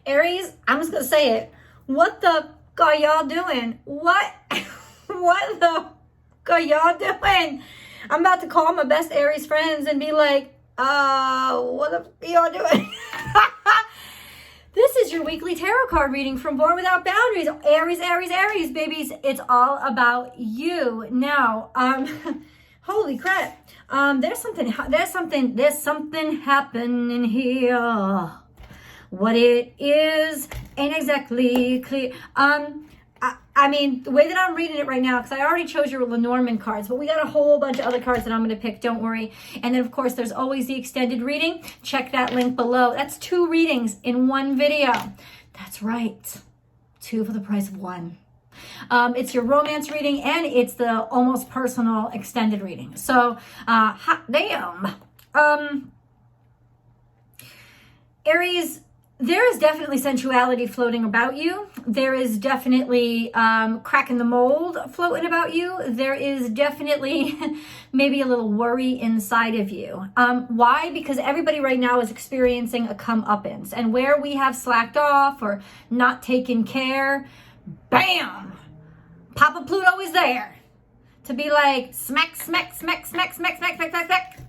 Aries, I'm just going to say it. What the fuck are y'all doing? What the fuck are y'all doing? I'm about to call my best Aries friends and be like, what the fuck are y'all doing? This is your weekly tarot card reading from Born Without Boundaries. Aries, Aries, Aries, babies. It's all about you. Now, holy crap. There's something happening here. What it is ain't exactly clear. I mean, the way that I'm reading it right now, because I already chose your Lenormand cards, but we got a whole bunch of other cards that I'm going to pick, don't worry. And then, of course, there's always the extended reading. Check that link below. That's 2 readings in 1 video. That's right. 2 for the price of 1. It's your romance reading, and it's the almost personal extended reading. So, hot damn. Aries, there is definitely sensuality floating about you. There is definitely cracking the mold floating about you. There is definitely maybe a little worry inside of you. Why? Because everybody right now is experiencing a comeuppance. And where we have slacked off or not taken care, bam! Papa Pluto is there to be like smack, smack, smack, smack, smack, smack, smack, smack, smack.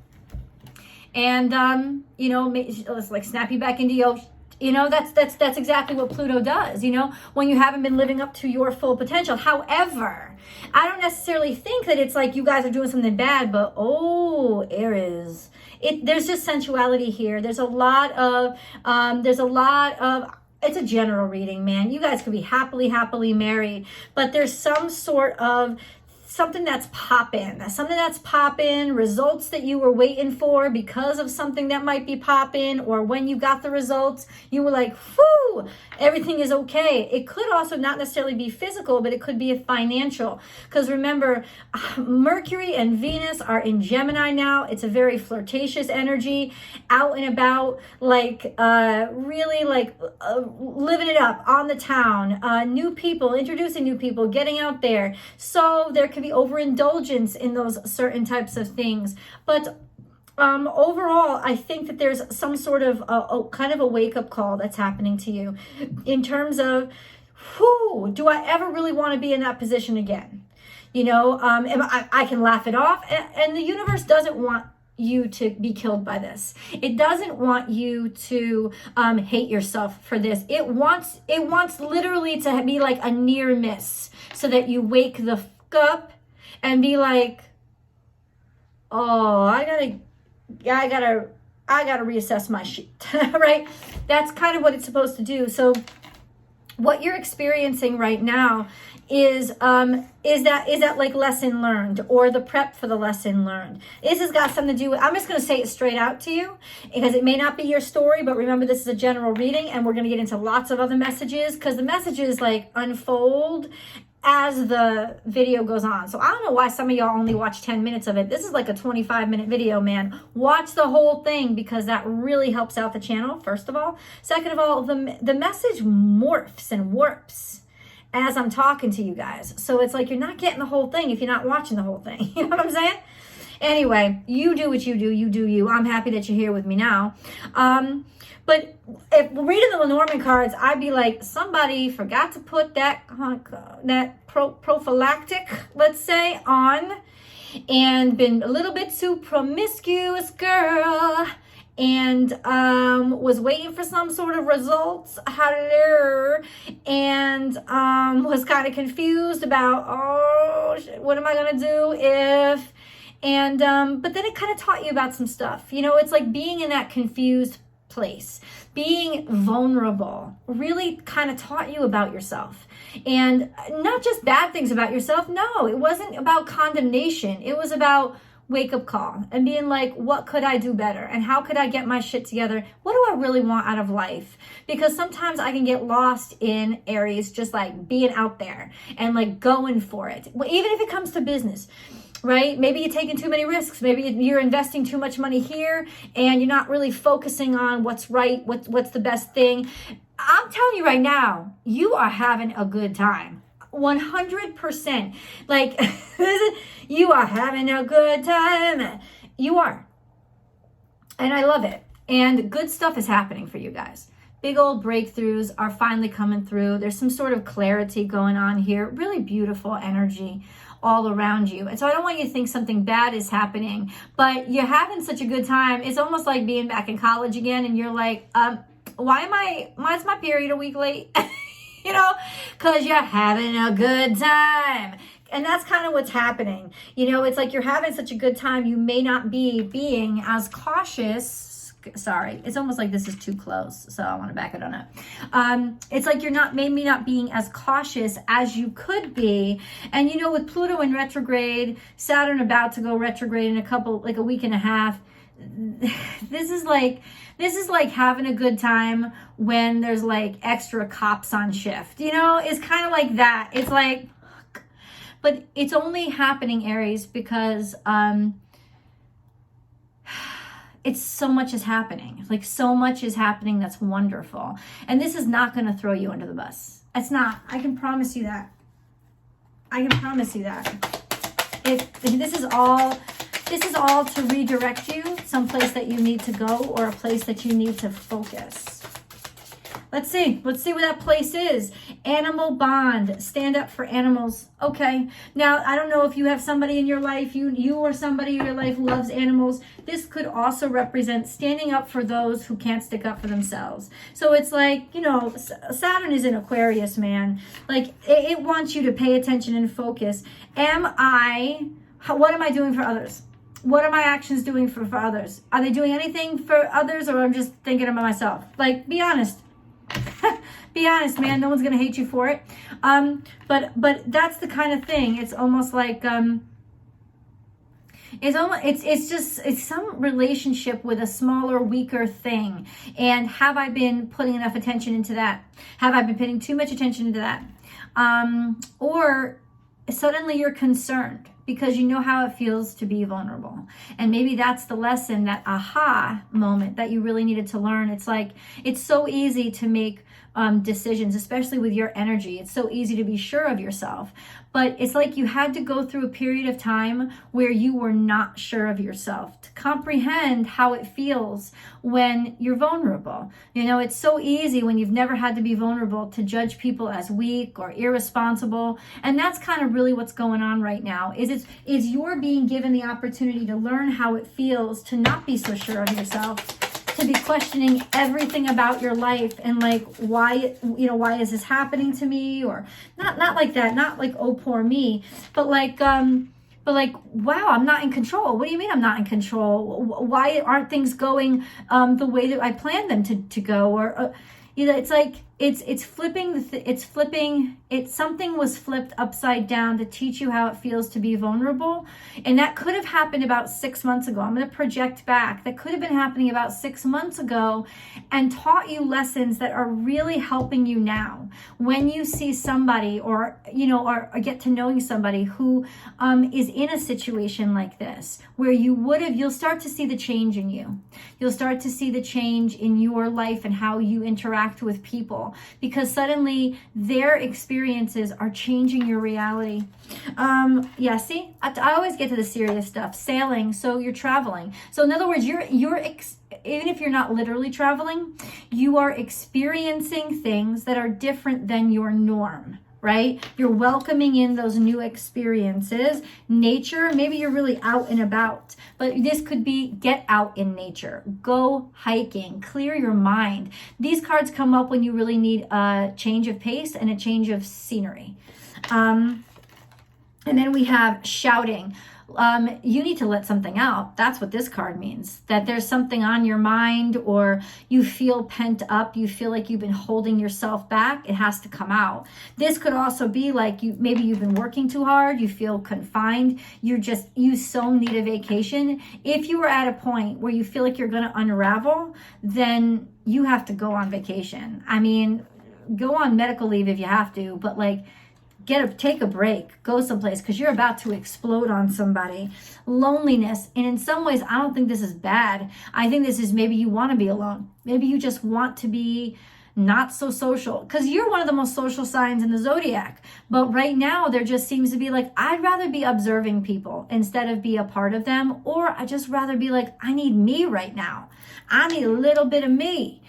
And, you know, let's like snap you back into your... You know, that's exactly what Pluto does, you know, when you haven't been living up to your full potential. However, I don't necessarily think that it's like you guys are doing something bad, but oh, Aries, there's just sensuality here. There's a lot of, it's a general reading, man. You guys could be happily married, but there's some sort of something that's popping, results that you were waiting for because of something that might be popping, or when you got the results, you were like, whoo, everything is okay. It could also not necessarily be physical, but it could be a financial. Because remember, Mercury and Venus are in Gemini now. It's a very flirtatious energy, out and about, like really like living it up on the town, new people, introducing new people, getting out there. So there could be overindulgence in those certain types of things, but overall I think that there's some sort of kind of a wake-up call that's happening to you in terms of, whoo, do I ever really want to be in that position again? You know, I can laugh it off, and the universe doesn't want you to be killed by this. It doesn't want you to hate yourself for this. It wants literally to be like a near miss, so that you wake the fuck up and be like, oh, I gotta reassess my shit, right? That's kind of what it's supposed to do. So what you're experiencing right now is that like lesson learned, or the prep for the lesson learned. This has got something to do with, I'm just going to say it straight out to you, because it may not be your story, but remember, this is a general reading, and we're going to get into lots of other messages, because the messages like unfold as the video goes on. So I don't know why some of y'all only watch 10 minutes of it. This is like a 25-minute video, man. Watch the whole thing, because that really helps out the channel, first of all. Second of all, the message morphs and warps as I'm talking to you guys. So it's like you're not getting the whole thing if you're not watching the whole thing. You know what I'm saying? Anyway, you do what you do. You do you. I'm happy that you're here with me now. But if reading the Lenormand cards, I'd be like, somebody forgot to put that prophylactic, let's say, on, and been a little bit too promiscuous, girl, and was waiting for some sort of results, and was kind of confused about, oh, shit, what am I gonna do if, and but then it kind of taught you about some stuff. You know, it's like being in that confused place, being vulnerable, really kind of taught you about yourself, and not just bad things about yourself. No, it wasn't about condemnation. It was about wake-up call and being like, what could I do better, and how could I get my shit together? What do I really want out of life? Because sometimes I can get lost in Aries, just like being out there and like going for it, even if it comes to business. Right? Maybe you're taking too many risks. Maybe you're investing too much money here, and you're not really focusing on what's right, what's the best thing. I'm telling you right now, you are having a good time. 100%. Like, you are having a good time. You are. And I love it. And good stuff is happening for you guys. big old breakthroughs are finally coming through. There's some sort of clarity going on here. Really beautiful energy all around you. And so I don't want you to think something bad is happening, but you're having such a good time. It's almost like being back in college again, and you're like, why is my period a week late? You know, because you're having a good time. And that's kind of what's happening. You know, it's like you're having such a good time, you may not be being as cautious. Sorry, it's almost like this is too close, so I want to back it on up. It's like you're maybe not being as cautious as you could be. And you know, with Pluto in retrograde, Saturn about to go retrograde in a week and a half, this is like having a good time when there's like extra cops on shift. You know, it's kind of like that. It's like, but it's only happening, Aries, because it's so much is happening. Like, so much is happening that's wonderful. And this is not going to throw you under the bus. It's not. I can promise you that. I can promise you that. This is all to redirect you someplace that you need to go, or a place that you need to focus. Let's see where that place is. Animal bond, stand up for animals. Okay, now I don't know if you have somebody in your life, you or somebody in your life loves animals. This could also represent standing up for those who can't stick up for themselves. So it's like, you know, Saturn is in Aquarius, man. Like, it wants you to pay attention and focus. What am I doing for others? What are my actions doing for others? Are they doing anything for others, or I'm just thinking about myself? Like, be honest. Be honest, man. No one's gonna hate you for it. But that's the kind of thing. It's almost like it's some relationship with a smaller, weaker thing. And have I been putting enough attention into that? Have I been putting too much attention into that? Or suddenly you're concerned because you know how it feels to be vulnerable. And maybe that's the lesson, that aha moment that you really needed to learn. It's like, it's so easy to make decisions, especially with your energy. It's so easy to be sure of yourself. But it's like you had to go through a period of time where you were not sure of yourself to comprehend how it feels when you're vulnerable. You know, it's so easy when you've never had to be vulnerable to judge people as weak or irresponsible. And that's kind of really what's going on right now, is you're being given the opportunity to learn how it feels to not be so sure of yourself, to be questioning everything about your life, and like, why is this happening to me? Or not like that, not like, oh, poor me, but like, wow, I'm not in control. What do you mean I'm not in control? Why aren't things going the way that I planned them to go? Or you know, it's like, it's flipping, something was flipped upside down to teach you how it feels to be vulnerable. And that could have happened about 6 months ago. I'm going to project back. That could have been happening about 6 months ago, and taught you lessons that are really helping you now. When you see somebody, or, you know, or get to knowing somebody who is in a situation like this, where you'll start to see the change in you. You'll start to see the change in your life and how you interact with people. Because suddenly their experiences are changing your reality. Yeah, see, I always get to the serious stuff. Sailing, so you're traveling. So in other words, even if you're not literally traveling, you are experiencing things that are different than your norm. Right? You're welcoming in those new experiences. Nature, maybe you're really out and about, but this could be get out in nature, go hiking, clear your mind. These cards come up when you really need a change of pace and a change of scenery. And then we have shouting. You need to let something out. That's what this card means. That there's something on your mind, or you feel pent up. You feel like you've been holding yourself back. It has to come out. This could also be like maybe you've been working too hard. You feel confined. You so need a vacation. If you are at a point where you feel like you're going to unravel, then you have to go on vacation. I mean, go on medical leave if you have to, but like, take a break, go someplace, because you're about to explode on somebody. Loneliness, and in some ways, I don't think this is bad. I think this is, maybe you want to be alone. Maybe you just want to be not so social, because you're one of the most social signs in the zodiac. But right now, there just seems to be like, I'd rather be observing people instead of be a part of them, or I just rather be like, I need me right now. I need a little bit of me.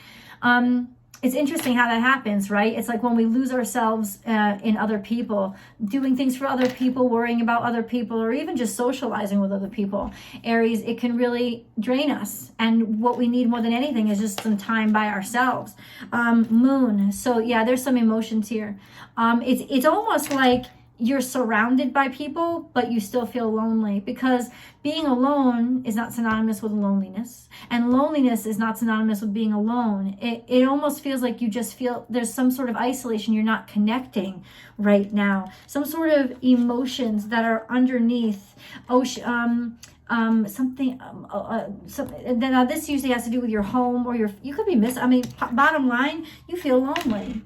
It's interesting how that happens, right? It's like when we lose ourselves in other people, doing things for other people, worrying about other people, or even just socializing with other people. Aries, it can really drain us. And what we need more than anything is just some time by ourselves. Moon. So yeah, there's some emotions here. It's almost like you're surrounded by people, but you still feel lonely, because being alone is not synonymous with loneliness, and loneliness is not synonymous with being alone. It almost feels like you just feel there's some sort of isolation. You're not connecting right now. Some sort of emotions that are underneath. Now this usually has to do with your home, or you could be bottom line, you feel lonely.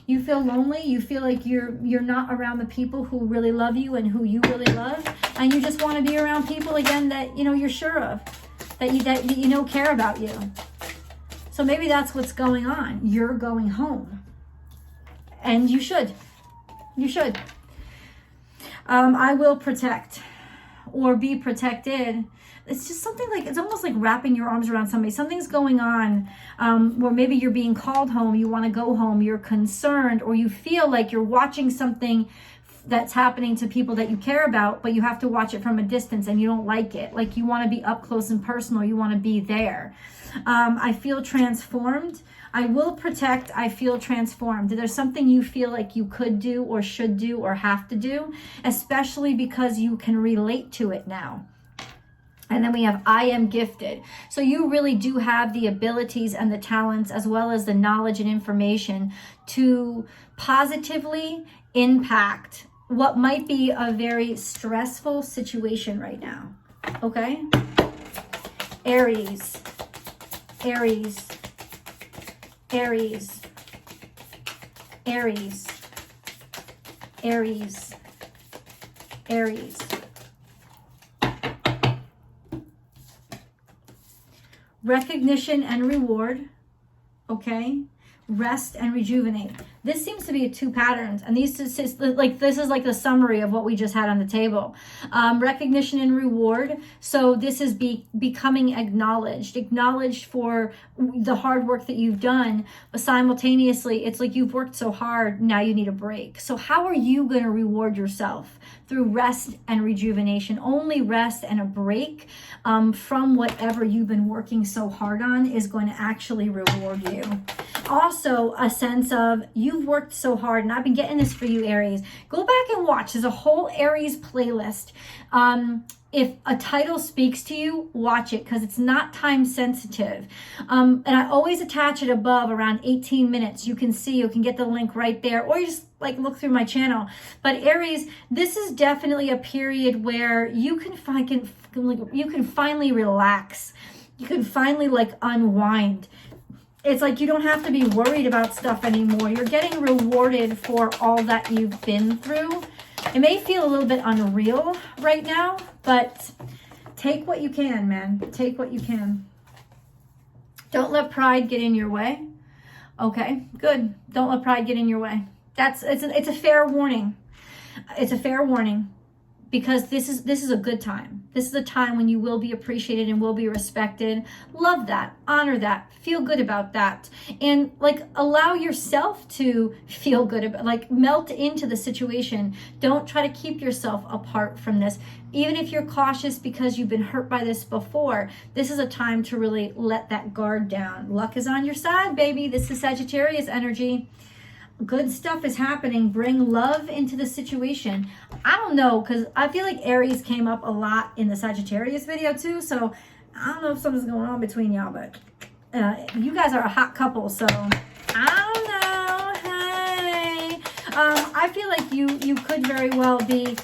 You feel lonely. You feel like you're not around the people who really love you and who you really love, and you just want to be around people again that you're sure of, that you know care about you. So maybe that's what's going on. You're going home, and you should. You should. I will protect, or be protected. It's just something like, it's almost like wrapping your arms around somebody. Something's going on where maybe you're being called home, you want to go home, you're concerned, or you feel like you're watching something that's happening to people that you care about, but you have to watch it from a distance and you don't like it. Like you want to be up close and personal. You want to be there. I feel transformed. I will protect. I feel transformed. There's something you feel like you could do or should do or have to do, especially because you can relate to it now. And then we have, I am gifted. So you really do have the abilities and the talents, as well as the knowledge and information, to positively impact what might be a very stressful situation right now. Okay? Aries. Aries. Aries. Aries. Aries. Aries. Recognition and reward, okay? Rest and rejuvenate. This seems to be 2 patterns, and this is like the summary of what we just had on the table. Recognition and reward. So this is becoming acknowledged for the hard work that you've done, but simultaneously, it's like you've worked so hard, now you need a break. So how are you going to reward yourself? Through rest and rejuvenation. Only rest and a break from whatever you've been working so hard on is going to actually reward you. Also, a sense of, you've worked so hard, and I've been getting this for you, Aries. Go back and watch. There's a whole Aries playlist. If a title speaks to you, watch it, because it's not time sensitive. And I always attach it above around 18 minutes. You can get the link right there, or you just look through my channel. But Aries, this is definitely a period where you can finally relax. You can finally unwind. It's like you don't have to be worried about stuff anymore. You're getting rewarded for all that you've been through. It may feel a little bit unreal right now, but take what you can, man. Take what you can. Don't let pride get in your way. Okay, good. Don't let pride get in your way. It's a fair warning. It's a fair warning, because this is a good time. This is a time when you will be appreciated and will be respected. Love that, honor that, feel good about that, and allow yourself to feel good about, melt into the situation. Don't try to keep yourself apart from this. Even if you're cautious because you've been hurt by this before, this is a time to really let that guard down. Luck is on your side, baby. This is Sagittarius energy. Good stuff is happening. Bring love into the situation. I don't know, because I feel like Aries came up a lot in the Sagittarius video too, so I don't know if something's going on between y'all, but you guys are a hot couple, so I don't know. Hey, I feel like you could very well be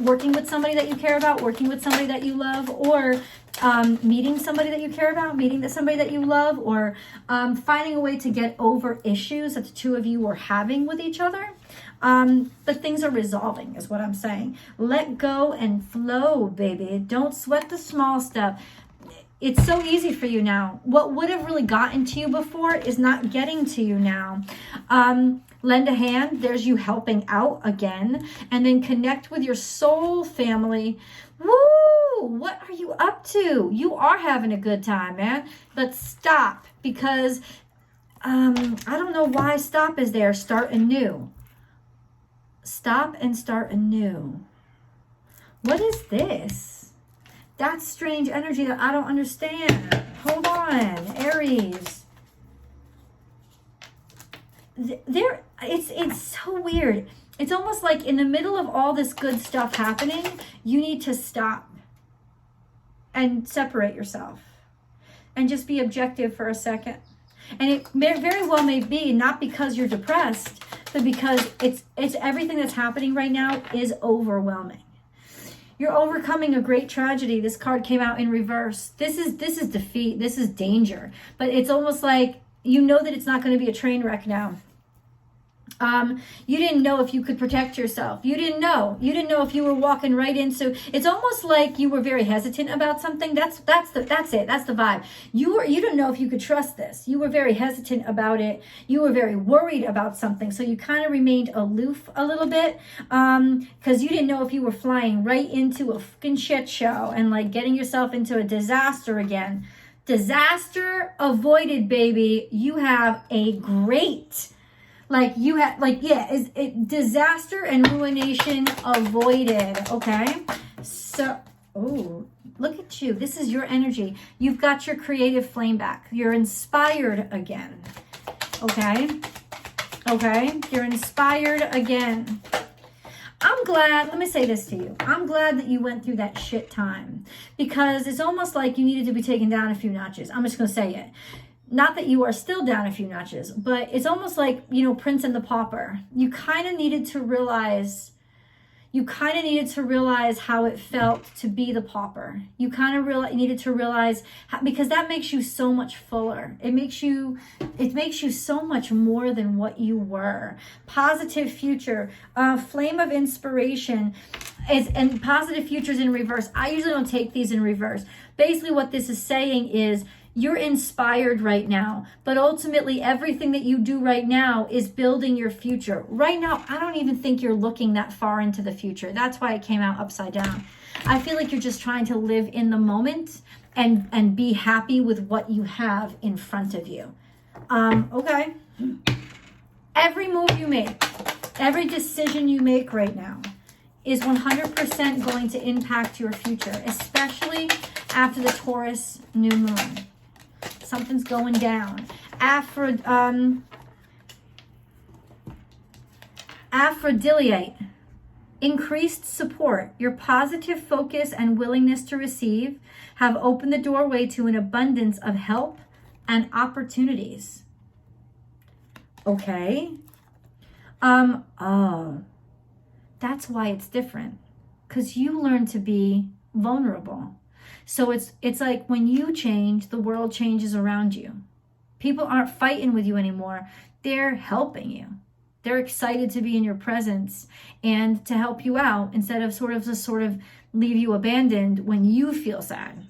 working with somebody that you care about, working with somebody that you love, or meeting somebody that you care about, meeting somebody that you love, or finding a way to get over issues that the two of you are having with each other. But things are resolving, is what I'm saying. Let go and flow, baby. Don't sweat the small stuff. It's so easy for you now. What would have really gotten to you before is not getting to you now. Lend a hand. There's you helping out again. And then connect with your soul family. Woo! What are you up to? You are having a good time, man. But stop, because I don't know why stop is there. Start anew. Stop and start anew. What is this? That's strange energy that I don't understand. Hold on, Aries. It's so weird. It's almost like in the middle of all this good stuff happening, you need to stop and separate yourself and just be objective for a second. And it very well may be not because you're depressed, but because it's everything that's happening right now is overwhelming. You're overcoming a great tragedy. This card came out in reverse. This is defeat. This is danger. But it's almost like you know that it's not going to be a train wreck now. You didn't know if you could protect yourself. You didn't know if you were walking right into. It's almost like you were very hesitant about something. That's it. That's the vibe. You didn't know if you could trust this. You were very hesitant about it. You were very worried about something. So you kind of remained aloof a little bit, because you didn't know if you were flying right into a fucking shit show and like getting yourself into a disaster again. Disaster avoided, baby. You have a great. Disaster and ruination avoided, okay? So, oh, look at you. This is your energy. You've got your creative flame back. You're inspired again, okay? Okay, you're inspired again. I'm glad, let me say this to you. I'm glad that you went through that shit time because it's almost like you needed to be taken down a few notches. I'm just going to say it. Not that you are still down a few notches, but it's almost like, Prince and the Pauper. You kind of needed to realize how it felt to be the pauper. You kind of needed to realize because that makes you so much fuller. It makes you so much more than what you were. Positive future, flame of inspiration and positive futures in reverse. I usually don't take these in reverse. Basically what this is saying is, you're inspired right now, but ultimately everything that you do right now is building your future. Right now, I don't even think you're looking that far into the future. That's why it came out upside down. I feel like you're just trying to live in the moment and be happy with what you have in front of you. Okay. Every move you make, every decision you make right now is 100% going to impact your future, especially after the Taurus new moon. Something's going down. Aphrodite, increased support. Your positive focus and willingness to receive have opened the doorway to an abundance of help and opportunities. Okay. Oh, that's why it's different. Because you learn to be vulnerable. So it's like when you change, the world changes around you. People aren't fighting with you anymore. They're helping you. They're excited to be in your presence and to help you out instead of sort of leave you abandoned when you feel sad.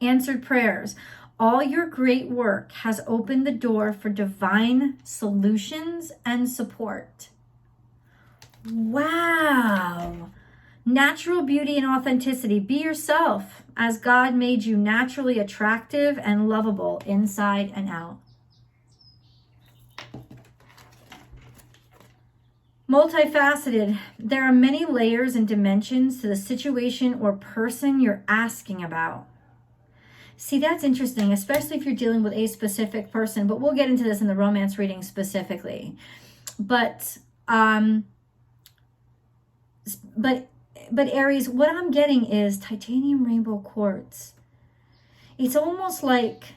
Answered prayers. All your great work has opened the door for divine solutions and support. Wow. Natural beauty and authenticity. Be yourself as God made you naturally attractive and lovable inside and out. Multifaceted. There are many layers and dimensions to the situation or person you're asking about. See, that's interesting, especially if you're dealing with a specific person, but we'll get into this in the romance reading specifically. But Aries, what I'm getting is titanium rainbow quartz. It's almost like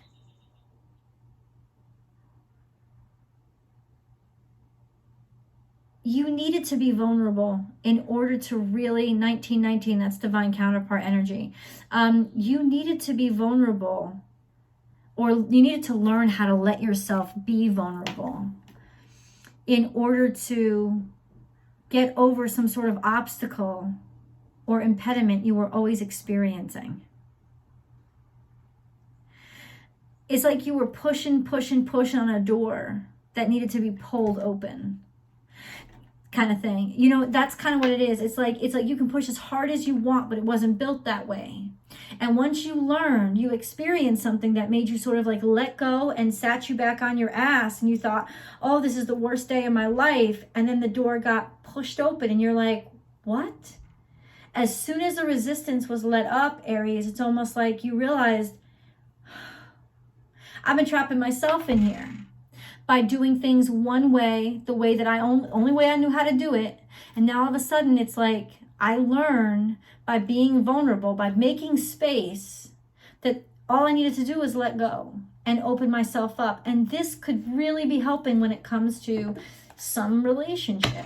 you needed to be vulnerable in order to really, 1919, that's divine counterpart energy. You needed to be vulnerable, or you needed to learn how to let yourself be vulnerable in order to get over some sort of obstacle or impediment you were always experiencing. It's like you were pushing on a door that needed to be pulled open. kind of thing. You know, that's kind of what it is. It's like you can push as hard as you want, but it wasn't built that way. And once you learned, you experienced something that made you sort of like let go and sat you back on your ass, and you thought, oh, this is the worst day of my life. And then the door got pushed open and you're like, what? As soon as the resistance was let up, Aries, it's almost like you realized, I've been trapping myself in here by doing things one way, the way that only way I knew how to do it. And now all of a sudden it's like, I learn by being vulnerable, by making space, that all I needed to do was let go and open myself up. And this could really be helping when it comes to some relationship.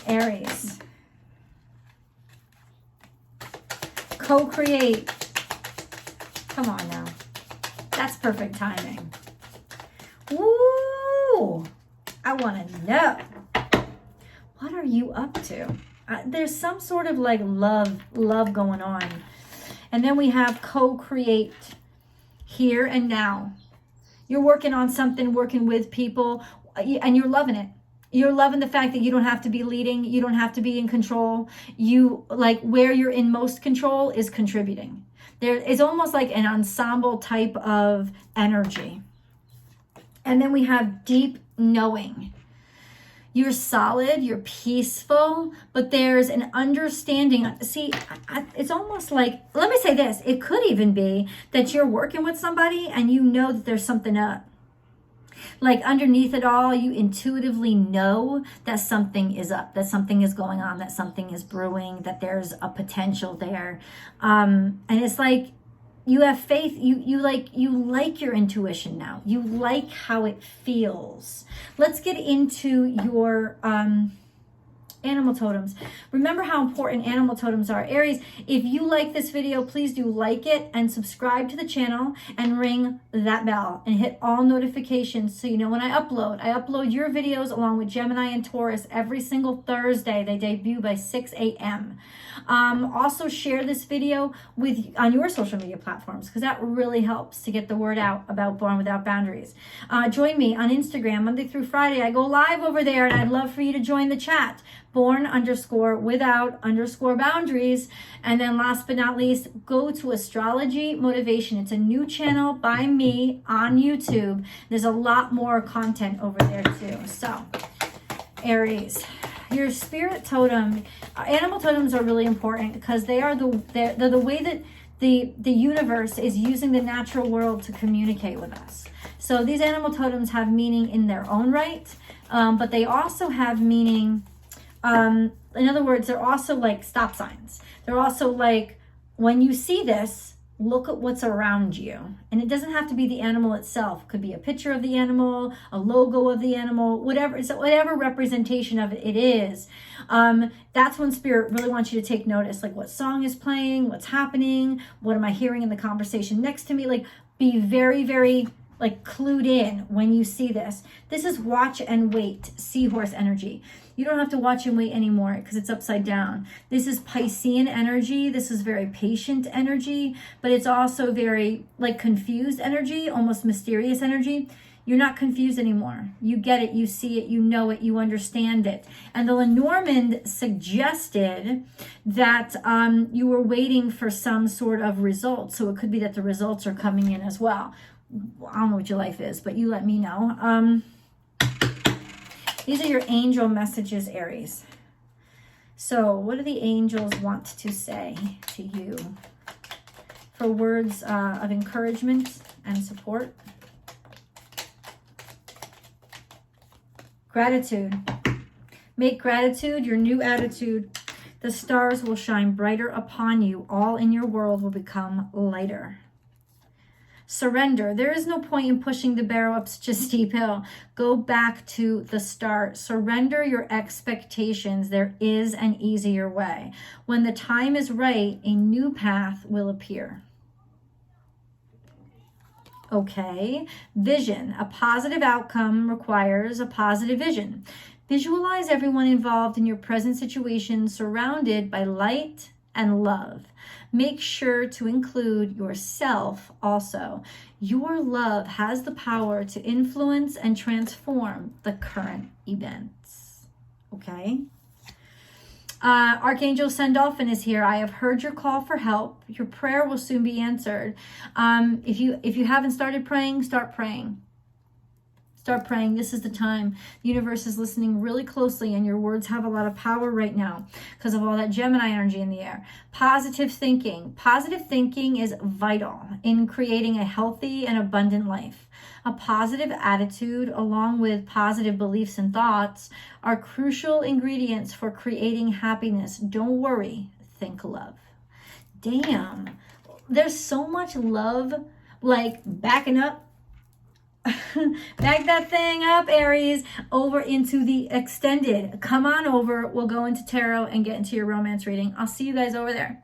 Aries. Co-create. Come on now. That's perfect timing. Ooh, I want to know. What are you up to? There's some sort of like love going on. And then we have co-create, here and now. You're working on something, working with people, and you're loving it. You're loving the fact that you don't have to be leading. You don't have to be in control. You like where you're in most control is contributing. There is almost like an ensemble type of energy. And then we have deep knowing. You're solid, you're peaceful, but there's an understanding. See, it's almost like, let me say this. It could even be that you're working with somebody and you know that there's something up. Like underneath it all, you intuitively know that something is up, that something is going on, that something is brewing, that there's a potential there. And it's like you have faith. You like your intuition now. You like how it feels. Let's get into your animal totems. Remember how important animal totems are. Aries, if you like this video, please do like it and subscribe to the channel and ring that bell and hit all notifications so you know when I upload. I upload your videos along with Gemini and Taurus every single Thursday. They debut by 6 a.m. Also share this video on your social media platforms, because that really helps to get the word out about Born Without Boundaries. Join me on Instagram Monday through Friday. I go live over there, and I'd love for you to join the chat. Born_without_boundaries. And then last but not least, go to Astrology Motivation. It's a new channel by me on YouTube. There's a lot more content over there too. So, Aries, your spirit totem, animal totems are really important because they're the way that the universe is using the natural world to communicate with us. So these animal totems have meaning in their own right, but they also have meaning. In other words, they're also like stop signs. They're also like, when you see this, look at what's around you. And it doesn't have to be the animal itself. It could be a picture of the animal, a logo of the animal, whatever. So whatever representation of it is. That's when spirit really wants you to take notice. Like what song is playing, what's happening, what am I hearing in the conversation next to me? Like be very, very like clued in when you see this. This is watch and wait, seahorse energy. You don't have to watch and wait anymore because it's upside down. This is Piscean energy. This is very patient energy, but it's also very like confused energy, almost mysterious energy. You're not confused anymore. You get it, you see it, you know it, you understand it. And the Lenormand suggested that you were waiting for some sort of result. So it could be that the results are coming in as well. I don't know what your life is, but you let me know. These are your angel messages, Aries. So what do the angels want to say to you for words of encouragement and support? Gratitude. Make gratitude your new attitude. The stars will shine brighter upon you. All in your world will become lighter. Surrender. There is no point in pushing the barrel up such a steep hill. Go back to the start. Surrender your expectations. There is an easier way. When the time is right, a new path will appear. Okay. Vision. A positive outcome requires a positive vision. Visualize everyone involved in your present situation surrounded by light and love. make sure to include yourself also. Your love has the power to influence and transform the current events. Okay? Archangel Sandolphin is here. I have heard your call for help. Your prayer will soon be answered. If you haven't started praying, start praying. Start praying. This is the time. The universe is listening really closely, and your words have a lot of power right now because of all that Gemini energy in the air. Positive thinking. Positive thinking is vital in creating a healthy and abundant life. A positive attitude, along with positive beliefs and thoughts, are crucial ingredients for creating happiness. Don't worry. Think love. Damn. There's so much love, like backing up. Back that thing up, Aries, over into the extended. Come on over. We'll go into tarot and get into your romance reading. I'll see you guys over there.